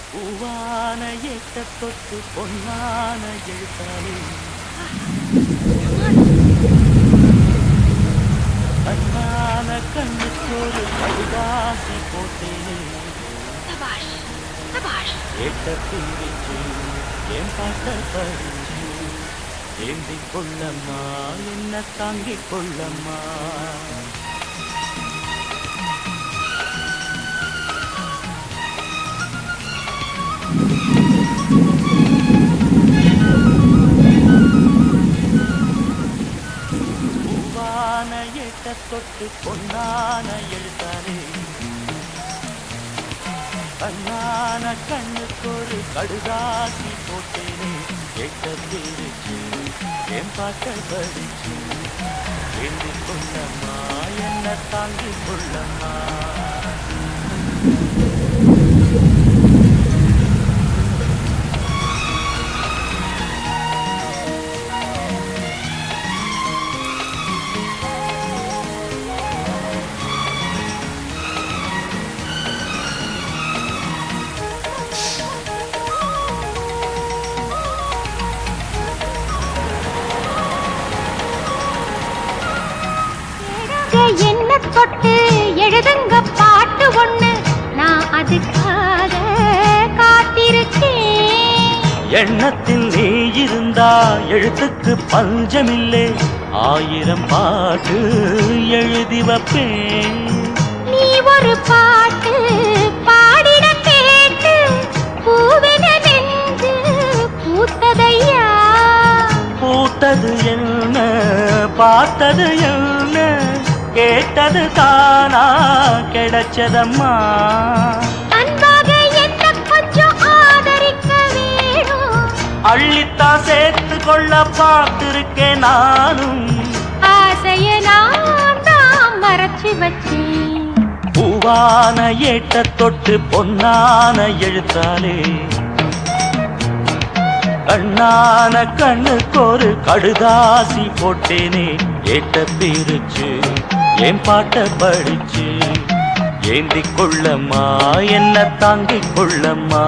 பூவான ஏட்ட தொட்டு பொன்னான எழுத்தாலே கண்ணான கண்ணுக்கொரு கழுதாசி போட்டேனே ஏட்ட பிரிச்சு என் பாட்ட படிச்சு ஏந்திக் கொள்ளம்மா என்ன தாங்கிக் கொள்ளம்மா பூவான ஏட்ட தொட்டு பொன்னான எழுத்தாலே கண்ணான கண்ணுக்கொரு கடுதாசி போட்டேனே ஏட்ட பிரிச்சு என் பாட்ட படிச்சு ஏந்திக் கொள்ளம்மா என்ன தாங்கிக் கொள்ளம்மா என்ன தொட்டு எழுதுங்க பாட்டு ஒண்ணு நான் அதுக்காக காத்திருக்கேன் எண்ணத்தில் நீ இருந்தா எழுத்துக்கு பஞ்சமில்லை 1000 பாட்டு எழுதி வைப்பேன் நீ ஒரு பாட்டு பாடிட கேட்டு பூவென நெஞ்சு பூத்ததையா பூத்தது என்ன பார்த்தது என்ன கேட்டது தானா கிடைச்சதம்மா அன்பாக என்ன கொஞ்சம் ஆதரிக்க வேணும் அள்ளித்தான் சேர்த்து கொள்ள பார்த்திருக்கேன் நானும் ஆசைய நான் தான் மறைச்சு வச்சேன் பூவான ஏட்ட தொட்டு பொன்னான எழுத்தாலே கண்ணான கண்ணுக்கொரு கடுதாசி போட்டேனே ஏட்ட பிரிச்சு என் பாட்ட படிச்சு ஏந்திக் கொள்ளம்மா என்ன தாங்கிக் கொள்ளம்மா